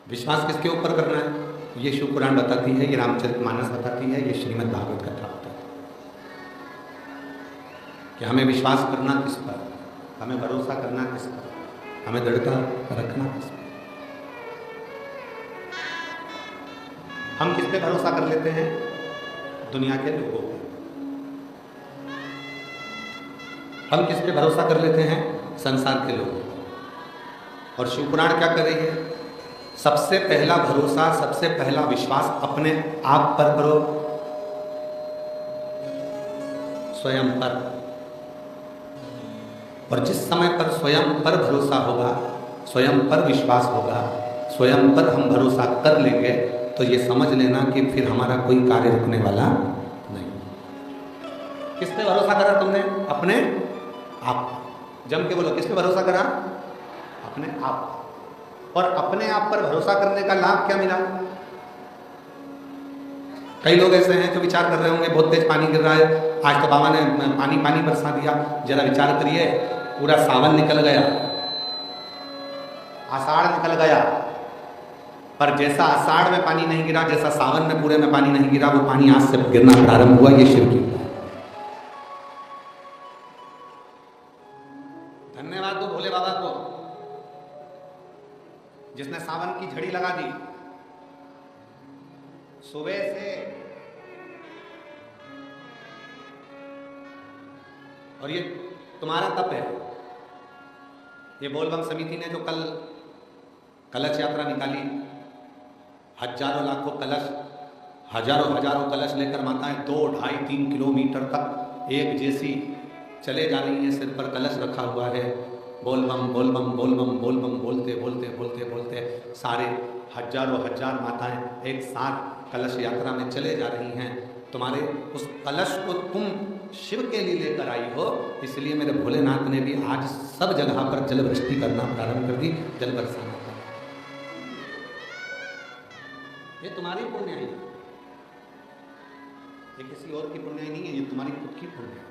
विश्वास किसके ऊपर करना है? ये शिव पुराण बताती है, ये रामचरितमानस बताती है, ये श्रीमद् भागवत कथा बताती है कि हमें विश्वास करना किस पर, हमें भरोसा करना किस पर, हमें दृढ़ता रखना किस पर। हम किस पे भरोसा कर लेते हैं? दुनिया के लोगों पर। हम किस पे भरोसा कर लेते हैं? संसार के लोगों पर। और शिवपुराण क्या कर रही है? सबसे पहला भरोसा, सबसे पहला विश्वास अपने आप पर करो, स्वयं पर। और जिस समय पर स्वयं पर भरोसा होगा, स्वयं पर विश्वास होगा, स्वयं पर हम भरोसा कर लेंगे, तो ये समझ लेना कि फिर हमारा कोई कार्य रुकने वाला नहीं। किस पे भरोसा करा तुमने? अपने आप। जम के बोलो, किस पे भरोसा करा? अपने आप। और अपने आप पर भरोसा करने का लाभ क्या मिला? कई लोग ऐसे हैं जो विचार कर रहे होंगे बहुत तेज पानी गिर रहा है, आज तो बाबा ने पानी पानी बरसा दिया। जरा विचार करिए, पूरा सावन निकल गया, आषाढ़ निकल गया, पर जैसा आषाढ़ में पानी नहीं गिरा, जैसा सावन में पूरे में पानी नहीं गिरा, वो पानी आज से गिरना प्रारंभ हुआ। ये शिव की धन्यवाद दो भोले बाबा को, जिसने सावन की झड़ी लगा दी। सुबह से और ये तुम्हारा तप है। ये बोलबम समिति ने जो कल कलश यात्रा निकाली, हजारों लाखों कलश, हजारों कलश लेकर माताएं 2, 2.5, 3 किलोमीटर तक एक जैसी चले जा रही हैं, सिर पर कलश रखा हुआ है। बोलबम बोलबम बोलबम बोलबम बोलते बोलते बोलते बोलते सारे हजार माताएं एक साथ कलश यात्रा में चले जा रही हैं। तुम्हारे उस कलश को तुम शिव के लिए लेकर आई हो, इसलिए मेरे भोलेनाथ ने भी आज सब जगह पर जल वृष्टि करना प्रारंभ कर दी, जल बरसाना। ये तुम्हारी पुण्याई है, ये किसी और की पुण्याई नहीं है, ये तुम्हारी खुद की पुण्याई।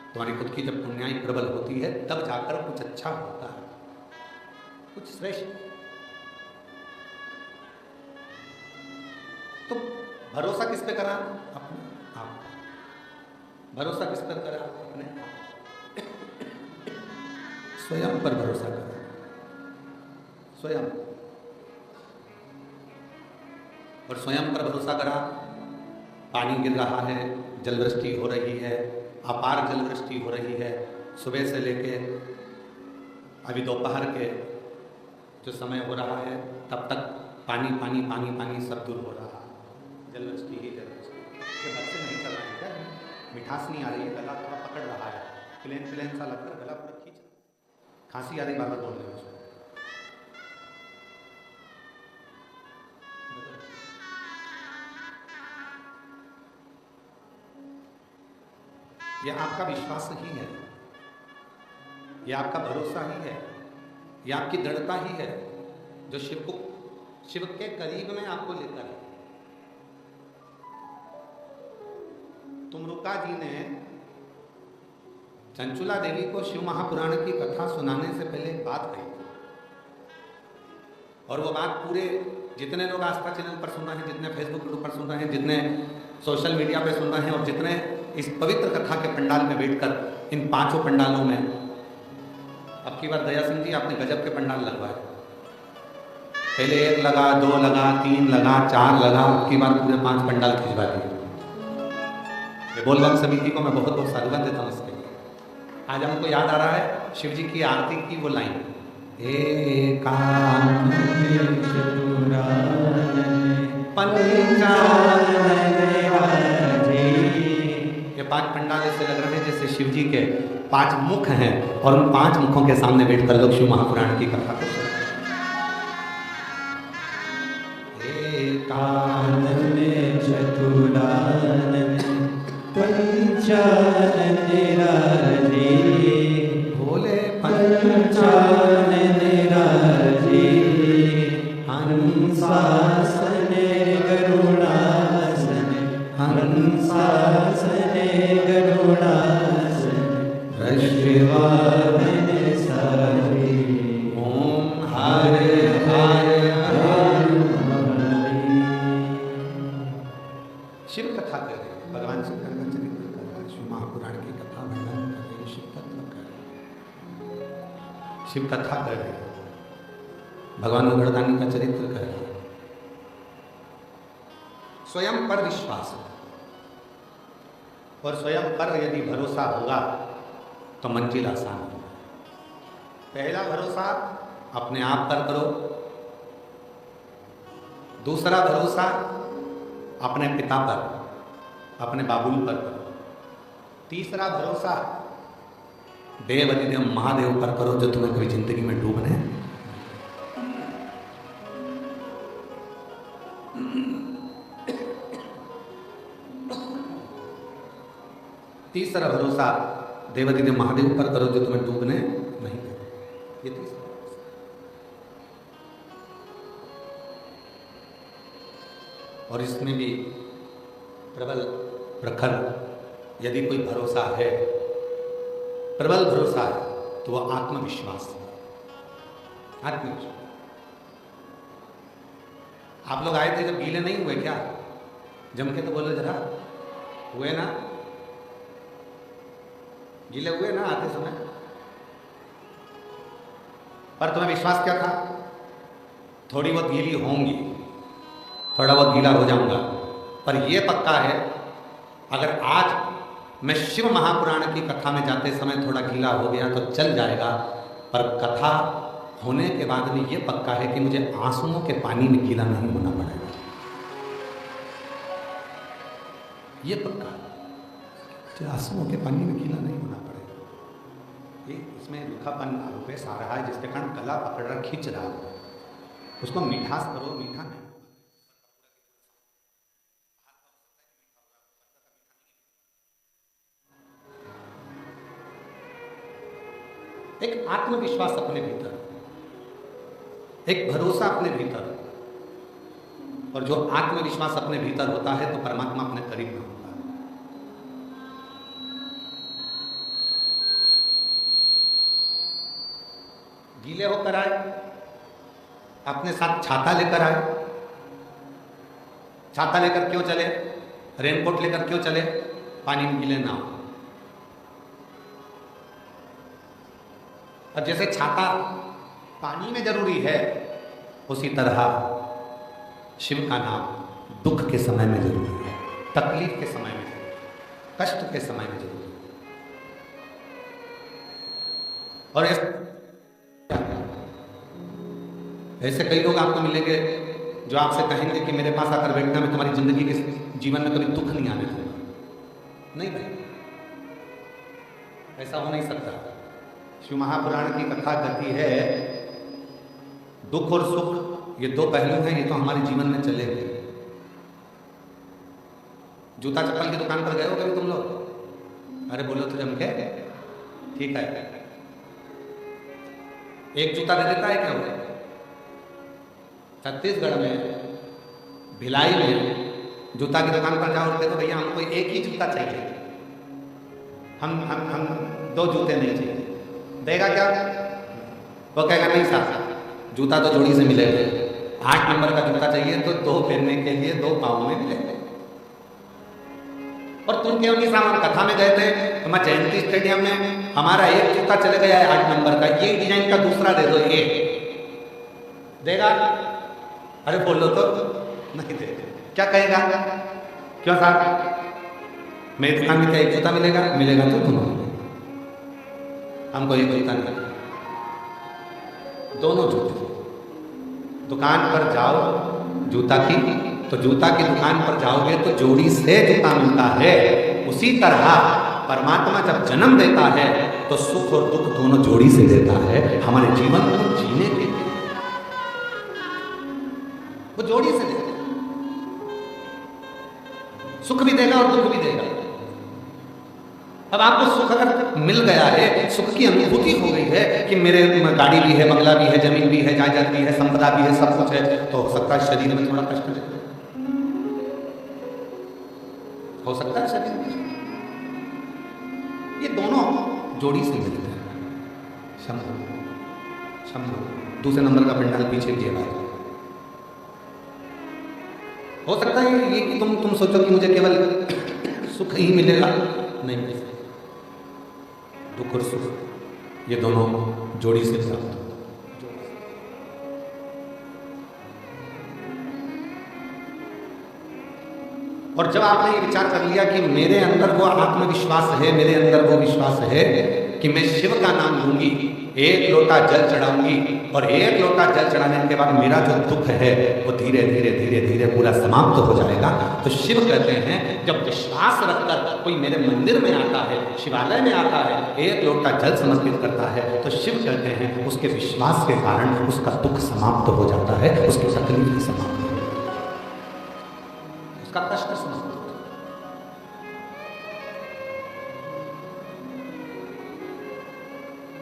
तुम्हारी खुद की जब पुण्याई प्रबल होती है, तब जाकर कुछ अच्छा होता है, कुछ श्रेष्ठ। तो भरोसा किस पे करा? अपने आप। भरोसा किस पर करा? अपने आप। स्वयं पर भरोसा करा, स्वयं। और स्वयं पर भरोसा करा। पानी गिर रहा है, जलवृष्टि हो रही है, अपार जलवृष्टि हो रही है। सुबह से लेके अभी दोपहर के जो समय हो रहा है, तब तक पानी पानी पानी पानी सब दूर हो रहा है। जलवृष्टि ही जलवृष्टि। ये बच्चे नहीं चल रहे हैं क्या? मिठास नहीं आ रही है, गला थोड़ा पकड़ रहा है, प्लेन सा लगकर गला पूरा खींच, खांसी आ रही, बार बार बोल रहे हैं। ये आपका विश्वास ही है, ये आपका भरोसा ही है, ये आपकी दृढ़ता ही है जो शिव के करीब में आपको लेकर है। तुमरुका जी ने चंचुला देवी को शिव महापुराण की कथा सुनाने से पहले एक बात कही थी, और वो बात पूरे जितने लोग आस्था चैनल पर सुन रहे हैं, जितने फेसबुक ग्रुप पर सुन रहे हैं, जितने सोशल मीडिया पे सुन रहे हैं, और जितने इस पवित्र कथा के पंडाल में बैठकर इन 5 पंडालों में, अब की बार दया सिंह जी आपने गजब के पंडाल लगवाए। पहले 1 लगा, 2 लगा, 3 लगा, 4 लगा, अब की बार पूरे 5 पंडाल खिंचवा दिए। बोलबम समिति को मैं बहुत बहुत साधुवाद देता हूँ इसके लिए। आज हमको याद आ रहा है शिव जी की आरती की वो लाइन, ये 5 पंडाल ऐसे लग रहे हैं जैसे शिव जी के 5 मुख हैं, और उन 5 मुखों के सामने बैठकर लोग शिव महापुराण की कथा को सुन भोले पंचानन राजे, हंसासन गरुड़ासन, हंसासन गरुड़ासन, ऋषिवाहन सारी। ओम हर शिव कथा कर रहे हैं, भगवान गोवर्धन का चरित्र कर रहे हैं। स्वयं पर विश्वास और स्वयं पर यदि भरोसा होगा तो मंजिल आसान होगा। पहला भरोसा अपने आप पर करो, दूसरा भरोसा अपने पिता पर, अपने बाबुल पर करो, तीसरा भरोसा देव अधिदेव महादेव पर करो जो तुम्हें कभी जिंदगी में डूबने। तीसरा भरोसा देव अधिदेव महादेव पर करो जो तुम्हें डूबने नहीं दे। ये तीसरा भरोसा। और इसमें भी प्रबल प्रखर यदि कोई भरोसा है, प्रबल भरोसा है, तो वह आत्मविश्वास है। आत्मविश्वास। आप लोग आए थे जब गीले नहीं हुए क्या? जम के तो बोलो जरा, हुए ना? गीले हुए ना आते समय? पर तुम्हें विश्वास क्या था? थोड़ी बहुत गीली होंगी, थोड़ा बहुत गीला हो जाऊंगा, पर यह पक्का है अगर आज मैं शिव महापुराण की कथा में जाते समय थोड़ा गीला हो गया तो चल जाएगा, पर कथा होने के बाद में यह पक्का है कि मुझे आंसुओं के पानी में गीला नहीं होना पड़ेगा। यह पक्का है, आंसुओं के पानी में गीला नहीं होना पड़ेगा। ये इसमें रूखापन आरोपेश आ रहा है जिसके कारण गला पकड़ रहा, खींच रहा है, उसको मिठास करो, मीठा नहीं। एक आत्मविश्वास अपने भीतर, एक भरोसा अपने भीतर, और जो आत्मविश्वास अपने भीतर होता है तो परमात्मा अपने करीब में होता है। गीले होकर आए, अपने साथ छाता लेकर आए। छाता लेकर क्यों चले? रेनकोट लेकर क्यों चले? पानी में गीले ना हो। और जैसे छाता पानी में जरूरी है, उसी तरह शिव का नाम दुख के समय में जरूरी है, तकलीफ के समय में, कष्ट के समय में जरूरी है। और ऐसे कई लोग आपको मिलेंगे जो आपसे कहेंगे कि मेरे पास आकर बैठना, मैं तुम्हारी जिंदगी के जीवन में कभी दुख नहीं आने दूंगा। नहीं भाई, ऐसा हो नहीं सकता। शिव महापुराण की कथा कहती है दुख और सुख ये दो पहलू हैं, ये तो हमारे जीवन में चले गए। जूता चप्पल की दुकान पर गए हो कभी तुम लोग? अरे बोलो तो जम के, ठीक है, एक जूता दे देता है क्या हो? छत्तीसगढ़ में भिलाई में जूता की दुकान पर जाओ, देखो भैया हमको एक ही जूता चाहिए, हम दो जूते नहीं चाहिए। देगा क्या? वो कहेगा नहीं साहब, जूता तो जोड़ी से मिलेगा, 8 नंबर का जूता चाहिए तो 2 पहनने के लिए 2 पाँव में मिलेगा। और तुम क्यों नहीं सामान? कथा में गए थे हमारे जयंती स्टेडियम में, हमारा एक जूता चले गया है 8 नंबर का, ये डिजाइन का दूसरा दे दो, ये देगा? अरे बोलो तो नहीं दे। क्या कहेगा? क्यों साहब, मेरी दुकान में क्या एक जूता मिलेगा? मिलेगा तो दोनों, हमको एक जूता नहीं, दोनों जूते। दुकान पर जाओ जूता की, तो जूता की दुकान पर जाओगे तो जोड़ी से जूता मिलता है। उसी तरह परमात्मा जब जन्म देता है तो सुख और दुख दोनों जोड़ी से देता है हमारे जीवन को जीने के लिए, वो जोड़ी से देता है। सुख भी देगा और दुख भी देगा। अब आपको सुख अगर मिल गया है, सुख की अनुभूति हो गई है कि मेरे गाड़ी भी है, बंगला भी है, जमीन भी है, जायदाद भी है, संपदा भी है, सब कुछ है, तो हो सकता है शरीर में थोड़ा कष्ट दे, हो सकता है शरीर में। ये दोनों जोड़ी से मिलते हैं। शंभु शंभु दूसरे नंबर का पंडाल पीछे जेब आएगा। हो सकता है ये कि तुम सोचो कि मुझे केवल सुख ही मिलेगा, नहीं मिलेगा। दुख और सुख ये दोनों जोड़ी से प्राप्त होता है। और जब आपने ये विचार कर लिया कि मेरे अंदर वो आत्मविश्वास है, मेरे अंदर वो विश्वास है कि मैं शिव का नाम लूंगी, एक लोटा जल चढ़ाऊंगी, और एक लोटा जल चढ़ाने के बाद मेरा जो दुख है वो धीरे धीरे धीरे धीरे पूरा समाप्त हो जाएगा। तो शिव कहते हैं जब विश्वास रखकर कोई मेरे मंदिर में आता है, शिवालय में आता है, एक लोटा जल समर्पित करता है, तो शिव कहते हैं उसके विश्वास के कारण उसका दुख समाप्त हो जाता है, उसकी तकलीफ भी समाप्त हो जाती है, उसका कष्ट समाप्त हो जाता है।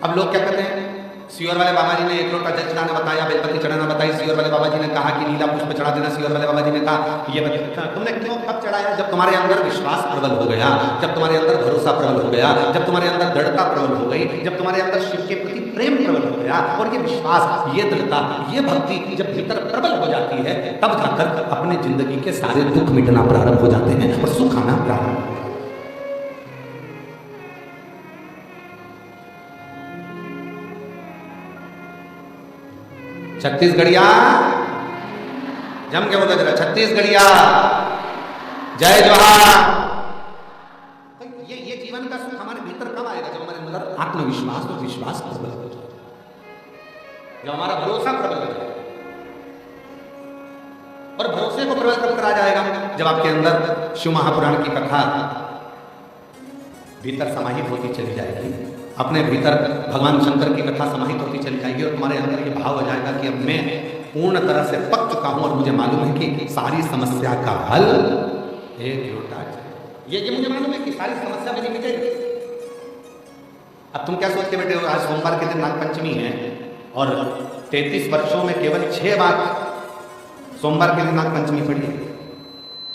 अब लोग क्या कहते हैं, सियोर वाले बाबा जी ने एक लोटा जल चढ़ाना बताया, बेलपत्ती चढ़ाना बताई, सियोर वाले बाबा जी ने कहा कि नीला पुष्प चढ़ा देना, सियोर वाले बाबा जी ने कहा ये तुमने क्यों कब चढ़ाया? जब तुम्हारे अंदर विश्वास प्रबल हो गया, जब तुम्हारे अंदर भरोसा प्रबल हो गया, जब तुम्हारे अंदर दृढ़ता प्रबल हो गई, जब तुम्हारे अंदर शिव के प्रति प्रेम प्रबल हो गया, और ये विश्वास, ये दृढ़ता, ये भक्ति जब भीतर प्रबल हो जाती है, तब जाकर अपने जिंदगी के सारे दुख मिटना प्रारंभ हो जाते हैं और सुख आना प्रारंभ हो जाता है। छत्तीसगढ़िया जम के बोला जरा, छत्तीसगढ़िया जय जोहार। तो ये जीवन का सुख हमारे भीतर कब आएगा? जब हमारे अंदर आत्मविश्वास और विश्वास प्रबल हो जाए, जब हमारा भरोसा प्रबल हो जाए। और भरोसे को प्रबल कब करा जाएगा? जब आपके अंदर शिव महापुराण की कथा भीतर समाहित होती चली जाएगी, अपने भीतर भगवान शंकर की कथा समाहित होती चली जाएगी, और तुम्हारे अंदर ये भाव हो जाएगा कि अब मैं पूर्ण तरह से पक चुका हूं और मुझे मालूम है कि सारी समस्या का हल एक लोटा जल। ये मुझे मालूम है कि सारी समस्या मेरी मिटेगी। अब तुम क्या सोच के बैठे हो? आज सोमवार के दिन नागपंचमी है और 33 वर्षों में केवल 6 बार सोमवार के दिन नागपंचमी पड़ी है।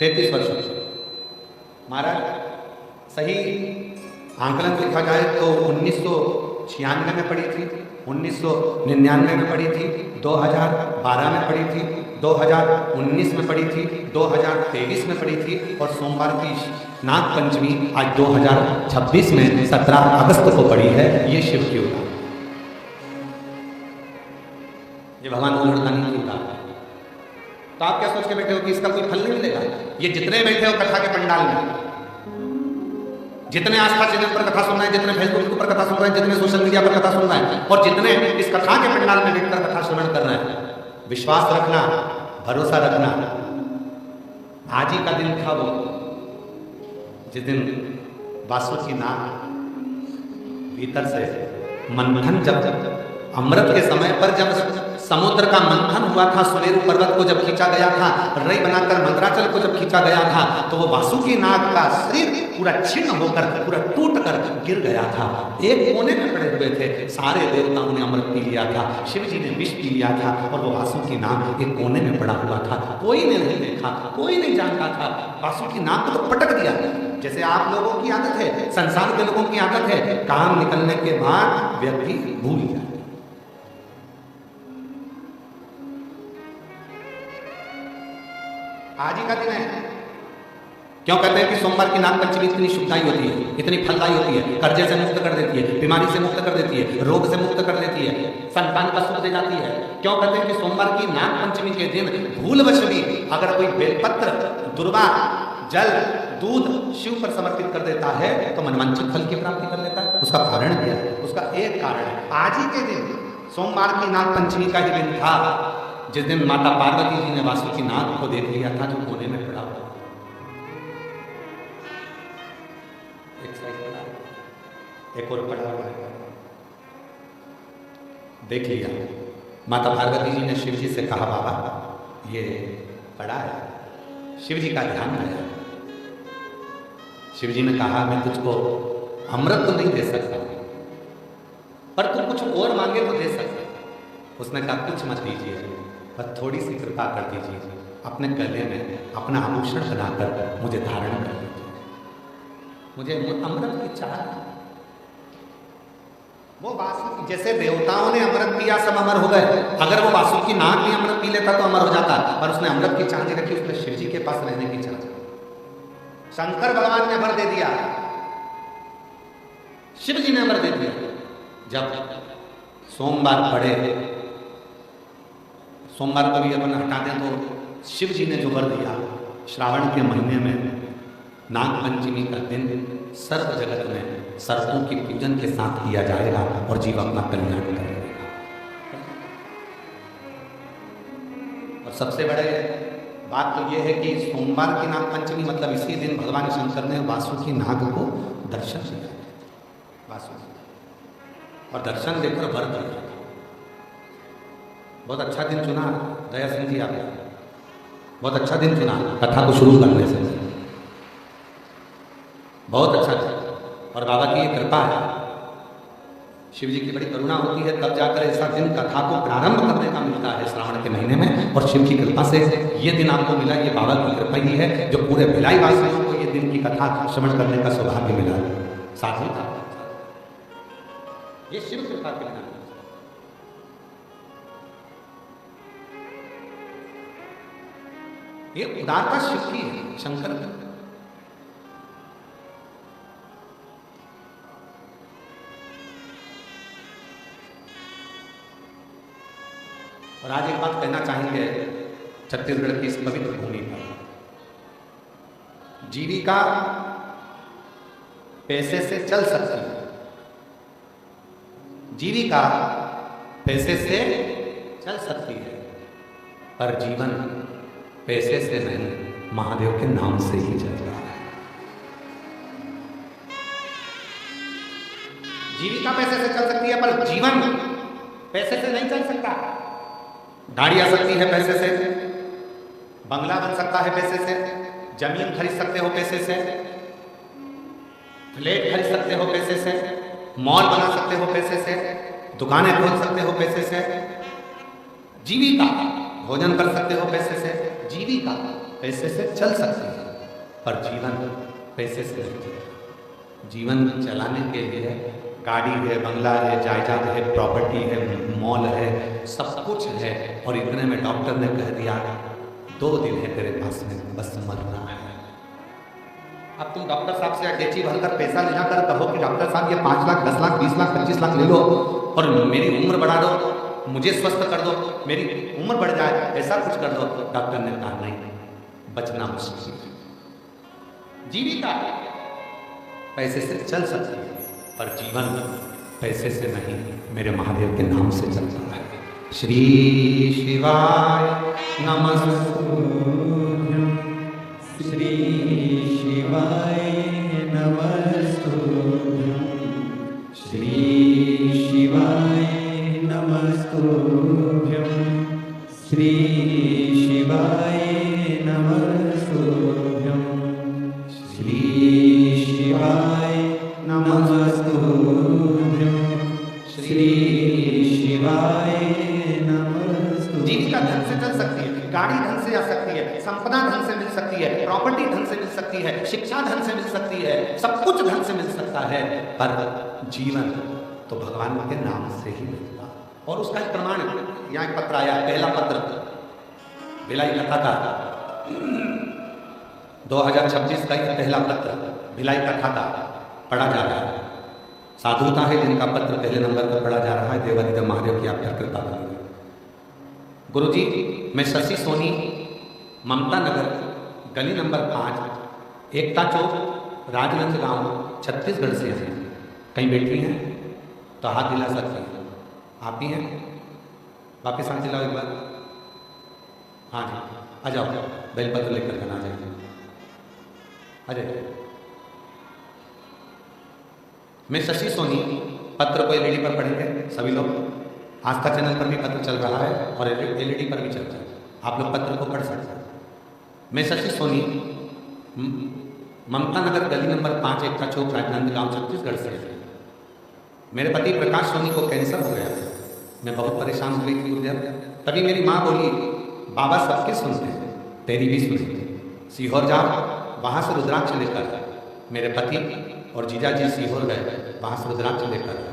33 वर्षों महाराज सही आंकलन लिखा जाए तो 1996 में पड़ी थी, 1999 में पड़ी थी, 2012 में पड़ी थी, 2019 में पड़ी थी, 2023 में पड़ी थी, और सोमवार की नागपंचमी आज 2026 में 17 अगस्त को पड़ी है। ये शिव की उदाहरण, ये भगवान ओमहरदानी की उदाहरण। तो आप क्या सोच के बैठे हो कि इसका कोई फल नहीं मिलेगा? ये जितने बैठे हो कथा के पंडाल में, जितने आस्था चैनल पर कथा सुन रहे हैं, जितने फेसबुक पर कथा सुन रहे हैं, जितने सोशल मीडिया पर कथा सुन रहे हैं, और जितने इस कथा के पंडाल में बैठकर कथा श्रवण कर रहे हैं, विश्वास रखना, भरोसा रखना। आज ही का दिन था वो जिस दिन वासुकी नाग भीतर से मंथन, जब अमृत के समय पर जब समुद्र का मंथन हुआ था, सुमेरु पर्वत को जब खींचा गया था, रई बनाकर मंदराचल को जब खींचा गया था, तो वो वासुकी नाग का शरीर पूरा छिन्न होकर, पूरा टूटकर गिर गया था। एक कोने में पड़े हुए थे, सारे देवताओं ने अमृत पी लिया था, शिव जी ने विष पी लिया था, और वो वासुकी नाग एक कोने में पड़ा हुआ था। कोई ने नहीं देखा, कोई नहीं जानता था। वासुकी नाग को तो पटक दिया, जैसे आप लोगों की आदत है, संसार के लोगों की आदत है, काम निकलने के बाद व्यक्ति भूल जाए। आज ही का दिन है। क्यों कहते हैं कि सोमवार की नागपंचमी इतनी शुभदायी होती है, इतनी फलदायी होती है, कर्जे से मुक्त कर देती है, बीमारी से मुक्त कर देती है, रोग से मुक्त कर देती है, संतान का सुख दे जाती है। क्यों कहते हैं कि सोमवार की नागपंचमी के दिन भूलवश भी अगर कोई बेलपत्र, दुर्वा, जल, दूध शिव पर समर्पित कर देता है तो मनवांछित फल की प्राप्ति कर लेता है। उसका कारण क्या है? उसका एक कारण है, आज ही के दिन सोमवार की नागपंचमी का ही दिन था जिस दिन माता पार्वती जी ने वासुकी नाग को देख लिया था, जो कोने में पड़ा हुआ। एक साइड पड़ा, एक और पड़ा हुआ है, देख लिया। माता पार्वती जी ने शिव जी से कहा, बाबा ये पड़ा है। शिव जी का ध्यान आया। शिव जी ने कहा, मैं तुझको अमृत तो नहीं दे सकता, पर तुम कुछ और मांगे तो दे सकते। उसने कहा, कुछ मत दीजिए, पर थोड़ी सी कृपा कर दीजिए, अपने गले में अपना आभूषण बनाकर मुझे धारण कर दीजिए, मुझे अमृत की चाह। वो वासुकी, जैसे देवताओं ने अमृत पिया सब अमर हो गए, अगर वो वासुकी नाग भी अमृत पी लेता तो अमर हो जाता, पर उसने अमृत की चाह नहीं रखी, उसने शिव जी के पास रहने की चाह। शंकर भगवान ने अमर दे दिया, शिव जी ने अमर दे दिया। जब सोमवार पड़े, सोमवार को भी अपन हटा दें तो शिव जी ने जो वर दिया श्रावण के महीने में नाग पंचमी का दिन सर्व जगत में सर्पों की पूजन के साथ किया जाएगा और जीव अपना कल्याण करेगा। और सबसे बड़े बात तो यह है कि सोमवार की नाग पंचमी मतलब इसी दिन भगवान शंकर ने वासुकी नाग को दर्शन दिया, वासुकी, और दर्शन देकर वर दिया। बहुत अच्छा दिन चुना दया सिंह जी आपने, बहुत अच्छा दिन चुना कथा को शुरू करने से, बहुत अच्छा था। और बाबा की ये कृपा है, शिव जी की बड़ी करुणा होती है, तब जाकर ऐसा दिन कथा को प्रारंभ करने का मिलता है श्रावण के महीने में। और शिव की कृपा से ये दिन आपको मिला, ये बाबा की कृपा ही है जो पूरे भिलाई वासियों को ये दिन की कथा श्रवण करने का सौभाग्य मिला। साधु था, ये शिव कृपा के बिना। ये उदारता शिव की है, शंकर की। और आज एक बात कहना चाहेंगे छत्तीसगढ़ की इस पवित्र भूमि पर, जीविका पैसे से चल सकती है, जीविका पैसे से चल सकती है, पर जीवन पैसे से नहीं महादेव के नाम से ही चल रहा है। जीविका पैसे से चल सकती है पर जीवन पैसे से नहीं चल सकता। गाड़ी आ सकती है पैसे से, बंगला बन सकता है पैसे से, जमीन खरीद सकते हो पैसे से, फ्लैट खरीद सकते हो पैसे से, मॉल बना सकते हो पैसे से, दुकानें खोल सकते हो पैसे से, जीविका भोजन कर सकते हो पैसे से, जीविका पैसे से चल सकती है पर जीवन पैसे से नहीं चलता। जीवन चलाने के लिए गाड़ी है, बंगला है, जायदाद है, प्रॉपर्टी है, मॉल है, सब कुछ है। और इतने में डॉक्टर ने कह दिया 2 दिन है तेरे पास में, बस मरना है। अब तुम डॉक्टर साहब से अटैची भरकर पैसा ले जाकर कहो कि डॉक्टर साहब ये 5 लाख, 10 लाख, 20 लाख, 25 लाख ले लो और मेरी उम्र बढ़ा दो, मुझे स्वस्थ कर दो, मेरी उम्र बढ़ जाए, ऐसा कुछ कर दो। डॉक्टर ने कहा नहीं, बचना मुश्किल है। जीविका पैसे से चल सकती है पर जीवन पैसे से नहीं, मेरे महादेव के नाम से चलता है। श्री शिवाय नमस्तुभ्यं, श्री शिवाय नमस्तुभ्यं, श्री शिवाय नमस्तुभ्यं, श्री शिवाय नमस्तुभ्यं, श्री शिवाय नमस्तुभ्यं, श्री शिवाय नमस्तुभ्यं। जीविका धन से चल सकती है, गाड़ी धन से आ सकती है, संपदा धन से मिल सकती है, प्रॉपर्टी धन से मिल सकती है, शिक्षा धन से मिल सकती है, सब कुछ धन से मिल सकता है, पर जीवन तो भगवान के नाम से ही मिलता। और उसका एक प्रमाण यहाँ एक पत्र आया, पहला पत्र भिलाई कथा का 2026 का ये पहला पत्र भिलाई कथा का पढ़ा जा रहा है। साधुता है जिनका पत्र पहले नंबर पर पढ़ा जा रहा है। देवादिदेव महादेव की आप पर कृपा करेंगे। गुरुजी, मैं शशि सोनी, ममता नगर, गली नंबर 5, एकता चौक, राजगंज गांव, छत्तीसगढ़ से हैं। कहीं बैठी हैं तो हाथ हिला सकती हैं। आप ही हैं? वापिस हाथ हिलाओ एक बार। हाँ जी, आ जाओ, बेलपत्र लेकर आ जाइए। अरे मैं शशि सोनी, पत्र को एलईडी पर पढ़ेंगे सभी लोग। आस्था चैनल पर भी पत्र चल रहा है और एलईडी पर भी चल रहा है, आप लोग पत्र को पढ़ सकते हैं। मैं शशि सोनी, ममता नगर, गली नंबर 5, एकता चौक, राजनांद गांव, छत्तीसगढ़ से। मेरे पति प्रकाश सोनी को कैंसर हो गया। मैं बहुत परेशान हुई थी गुरुदेव। तभी मेरी माँ बोली, बाबा सबके सुनते हैं, तेरी भी सुनी। सीहोर जाओ, वहाँ से रुद्राक्ष लेकर। मेरे पति और जीजा जी सीहोर गए, वहाँ से रुद्राक्ष लेकर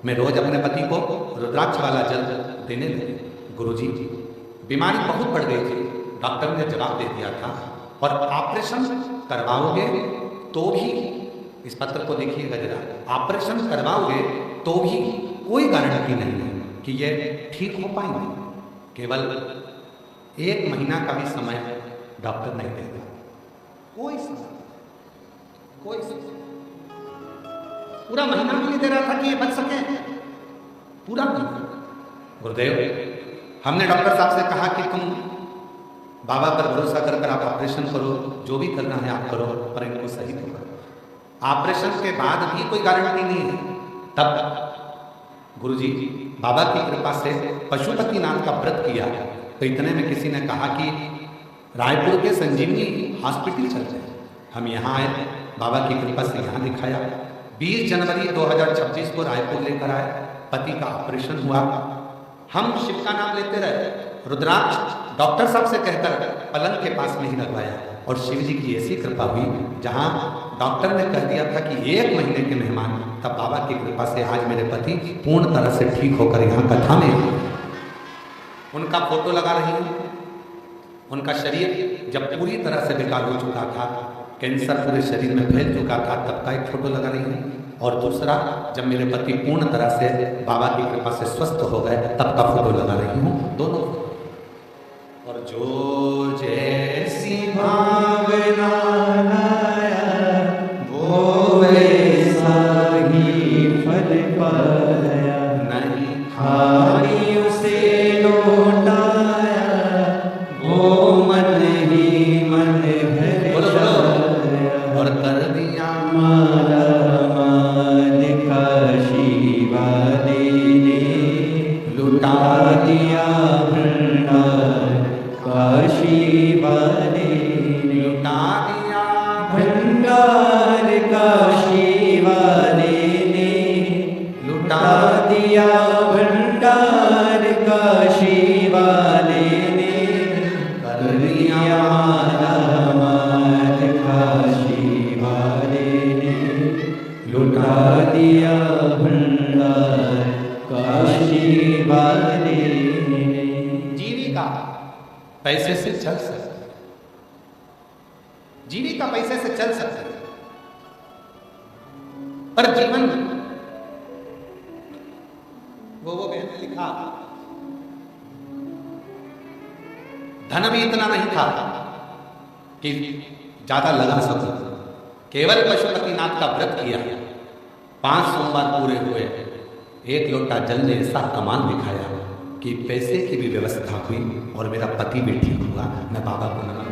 मैं रोज अपने पति को रुद्राक्ष वाला जल देने लगे। गुरुजी, बीमारी बहुत बढ़ गई थी। डॉक्टर ने जवाब दे दिया था और ऑपरेशन करवाओगे तो भी, इस पत्र को देखिएगा जरा, ऑपरेशन करवाओगे तो भी कोई गारंटी नहीं है कि ये ठीक हो पाएंगे। केवल 1 महीना का भी समय डॉक्टर नहीं देगा, कोई समय, कोई समय। पूरा महीना भी नहीं दे रहा था कि ये बच सके, पूरा महीना। गुरुदेव, हमने डॉक्टर साहब से कहा कि तुम बाबा पर भरोसा कर आप ऑपरेशन करो, जो भी करना है आप करो, पर इनको सही तो करो। ऑपरेशन के बाद भी कोई गारंटी नहीं है। तब गुरुजी बाबा की कृपा से पशुपतिनाथ का व्रत किया, तो इतने में किसी ने कहा कि रायपुर के संजीवनी हॉस्पिटल चलते हैं। हम यहाँ आए, बाबा की कृपा से यहाँ दिखाया। 20 जनवरी 2026 को रायपुर लेकर आए, पति का ऑपरेशन हुआ। हम शिव का नाम लेते रहे, रुद्राक्ष डॉक्टर साहब से कहकर पलंग के पास में ही लगवाया, और शिव जी की ऐसी कृपा हुई, जहां डॉक्टर ने कह दिया था कि 1 महीने के मेहमान, तब बाबा की कृपा से आज मेरे पति पूर्ण तरह से ठीक होकर यहाँ कथा में। उनका फोटो लगा रही हूँ। उनका शरीर जब पूरी तरह से बेकार हो चुका था, कैंसर पूरे शरीर में फैल चुका था, तब का एक फोटो लगा रही हूँ, और दूसरा जब मेरे पति पूर्ण तरह से बाबा की कृपा से स्वस्थ हो गए, तब का फोटो लगा रही हूँ, दोनों। और जो जैसी भावना लाया, वो वैसा ही फल पाया। नहीं खाली उसे लौटाया, वो मन ही मन भर और कर दिया माला माल काशी वाले ने, लुटा दिया भंडार काशी वाले ने, लुटा दिया भंडार काशी वाले ने, लुटा दिया भंडार काशी वाले ने, कर दिया माला माल काशी वाले ने, लुटा दिया भंडार काशी वाले ने। जीविका पैसे से चल सकते, जीविका पैसे से चल सकते, पर जीवन वो मैंने लिखा, धन भी इतना नहीं था कि ज्यादा लगा सकूं। केवल पशुपतिनाथ का व्रत किया, 5 सोमवार पूरे हुए, 1 लोटा जल ने ऐसा कमाल दिखाया कि पैसे की भी व्यवस्था हुई, और मेरा पति भी ठीक हुआ। मैं बाबा को नमन,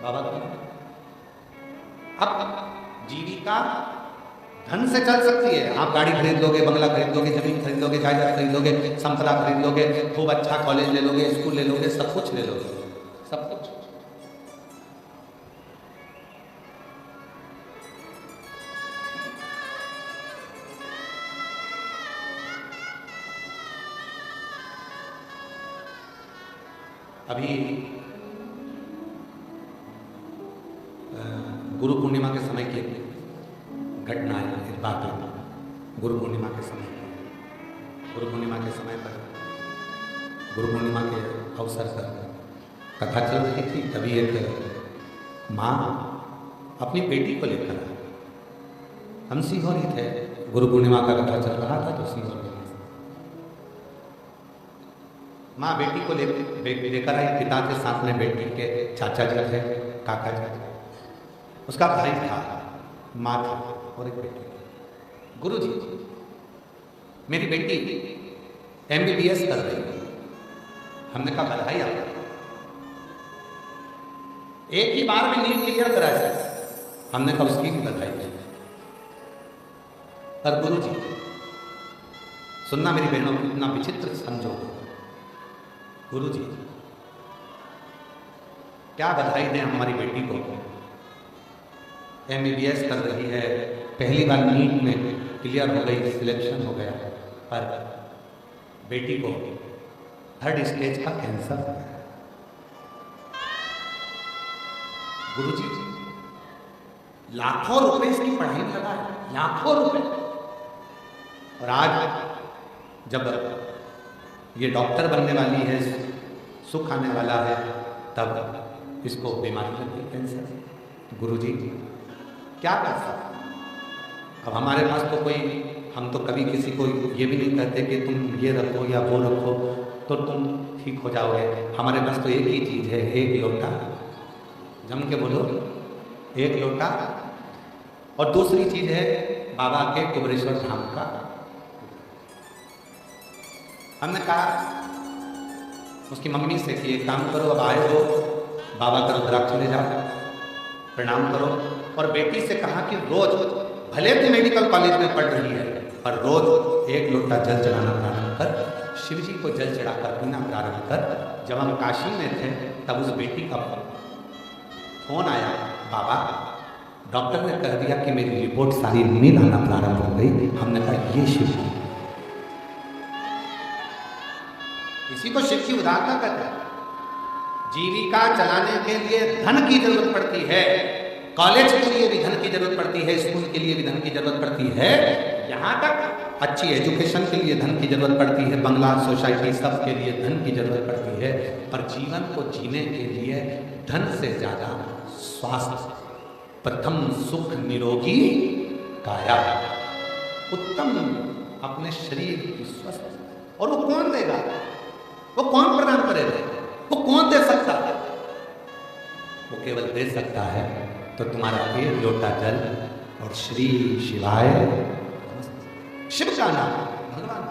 बाबा को। अब जीविका धन से चल सकती है। आप गाड़ी खरीद लोगे, बंगला खरीद लोगे, जमीन खरीद लोगे, जायदाद खरीद लोगे, संपदा खरीद लोगे, खूब अच्छा कॉलेज ले लोगे, स्कूल ले लोगे, सब कुछ ले लोगे, सब कुछ। अभी गुरु पूर्णिमा के समय की घटना है, एक बात है। गुरु पूर्णिमा के समय पर गुरु पूर्णिमा के अवसर पर कथा चल रही थी। तभी एक माँ अपनी बेटी को लेकर आई। हम सीहोर ही थे, गुरु पूर्णिमा का कथा चल रहा था, तो सीहोर में माँ बेटी को लेकर आई। पिता के साथ में बेटी के चाचा जी थे, काका जी थे, उसका भाई था, माँ था और एक बेटी। गुरु जी, मेरी बेटी MBBS कर रही है। हमने कहा बधाई आपको, एक ही बार में नीट क्लियर करा है। हमने कहा उसकी भी बधाई दी। पर गुरु जी सुनना मेरी बहनों, कितना विचित्र संजोग। गुरु जी क्या बधाई दें हमारी बेटी को, MBBS कर रही है, पहली बार नीट में क्लियर हो गई, सिलेक्शन हो गया, पर बेटी को 3rd स्टेज का कैंसर हो गया। गुरु जी लाखों रुपए इसकी पढ़ाई में लगा है, लाखों रुपए, और आज जब ये डॉक्टर बनने वाली है, सुख आने वाला है, तब इसको बीमारी लगी, कैंसर। गुरु जी क्या कर सकते, अब हमारे पास तो कोई हम तो कभी किसी को ये भी नहीं कहते कि तुम ये रखो या वो रखो तो तुम ठीक हो जाओगे। हमारे पास तो एक ही चीज़ है, एक लोटा। जम के बोलो, एक लोटा। और दूसरी चीज़ है बाबा के कुबरेश्वर धाम का। हमने कहा उसकी मम्मी से कि एक काम करो, अब आए हो बाबा का रुद्राक्ष ले जाओ, प्रणाम करो। और बेटी से कहा कि रोज, भले तू मेडिकल कॉलेज में पढ़ रही है, पर रोज एक लोटा जल चढ़ाना प्रारंभ कर, शिव जी को जल चढ़ाकर पीना प्रारंभ कर। जब हम काशी में थे तब उस बेटी का फोन आया, बाबा डॉक्टर ने कह दिया कि मेरी रिपोर्ट सारी नील आना प्रारंभ हो गई। हमने कहा ये शिव जी, इसी को शिव की उदारता कहते हैं। जीविका चलाने के लिए धन की जरूरत पड़ती है, कॉलेज के लिए भी धन की जरूरत पड़ती है, स्कूल के लिए भी धन की जरूरत पड़ती है, यहाँ तक अच्छी एजुकेशन के लिए धन की जरूरत पड़ती है, बंगला सोसाइटी सब के लिए धन की जरूरत पड़ती है। पर जीवन को जीने के लिए धन से ज्यादा स्वास्थ्य, प्रथम सुख निरोगी काया, उत्तम अपने शरीर की स्वस्थ। और वो कौन देगा, वो कौन प्रदान करेगा, वो कौन दे सकता है? वो केवल दे सकता है तो तुम्हारा एक लोटा जल और श्री शिवाय, शिव का नाम, भगवान।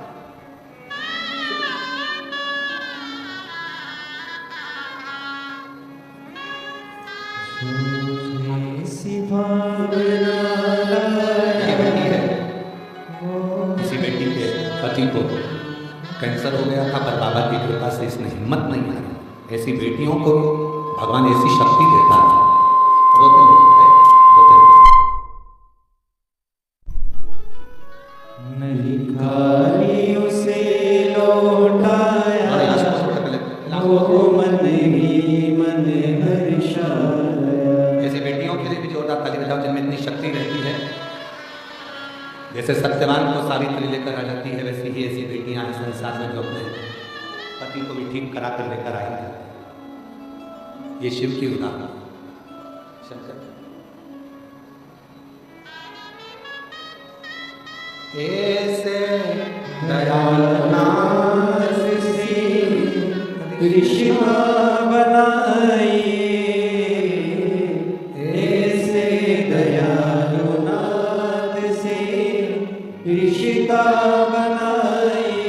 इसी बेटी के पति को कैंसर हो गया था, पर बाबा की कृपा से इसने हिम्मत नहीं हारी। ऐसी बेटियों को भगवान ऐसी शक्ति देता है। रोते नहीं खाली उसे लौटाया, वो मन ही मन हर्षाया। ऐसी बेटियों के लिए भी जोरदार ताली बजाओ जिनमें इतनी शक्ति रहती है। जैसे सत्यवान को सावित्री लेकर आ जाती है, वैसे ही ऐसी बेटियां हैं संसार में जो अपने पति को भी ठीक करा कर लेकर आई है। ये शिव की उदाहरण। शंकर ऐसे दयालु नाथ से कृष्णा बनाइए, ऐसे दयालु नाथ से रिश्ता बनाइए।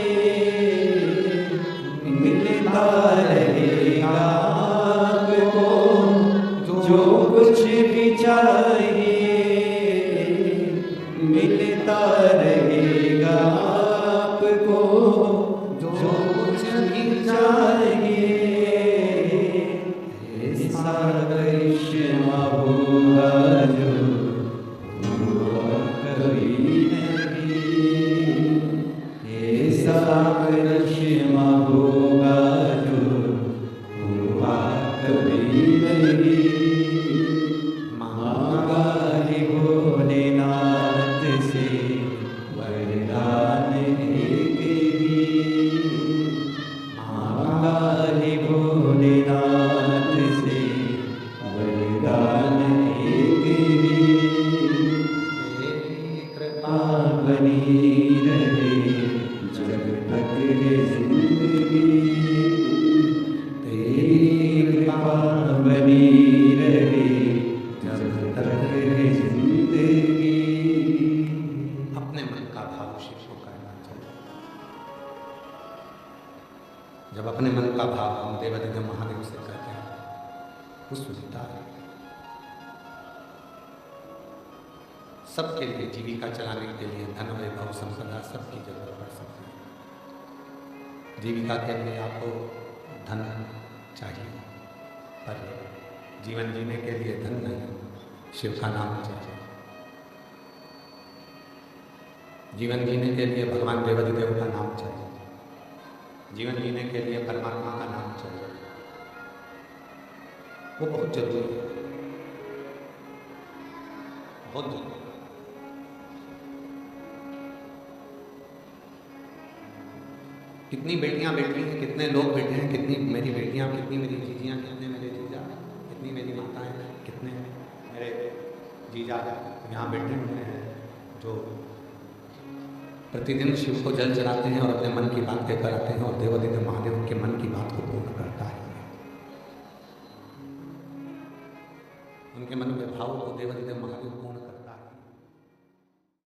मिलता रहेगा आपको जो कुछ भी चाहिए, मिलता रहेगा आपको जो कुछ भी चाहिए। ऐसा करिश्मा होगा जो हुआ कभी नहीं, ऐसा करिश्मा होगा जो हुआ कभी नहीं। मांगा है भोलेनाथ से वरदान एक ही, मांगा है भोलेनाथ से वरदान एक ही। कृपा बनी रहे जब तक है जिंदगी, तेरी कृपा बनी रहे जब तक है जिंदगी। अपने मन का भाव शिव को करना चाहिए। जब अपने मन का भाव हम देवाधिदेव महादेव से कहते हैं, वो सुनता है। सबके लिए जीविका चलाने के लिए धन वैभव संपदा सबकी जरूरत पड़ सकती है। जीविका के लिए आपको धन चाहिए, पर जीवन जीने के लिए धन नहीं, शिव का नाम चाहिए। जीवन जीने के लिए भगवान देवाधिदेव का नाम चाहिए। जीवन जीने के लिए परमात्मा का नाम चाहिए। वो बहुत जरूरी है, बहुत जरूरी। कितनी बेटियां बैठी हैं, कितने लोग बैठे हैं, कितनी मेरी बेटियां, कितनी मेरी जीजियां, कितने मेरे जीजा, कितनी मेरी माताएं, कितने मेरे जीजा यहाँ बैठे हुए हैं जो प्रतिदिन शिव को जल चढ़ाते हैं और अपने मन की बात कहकर आते हैं और देवादिदेव महादेव उनके मन की बात को पूर्ण करता है। उनके मन में भाव को देवादिदेव महादेव पूर्ण करता है।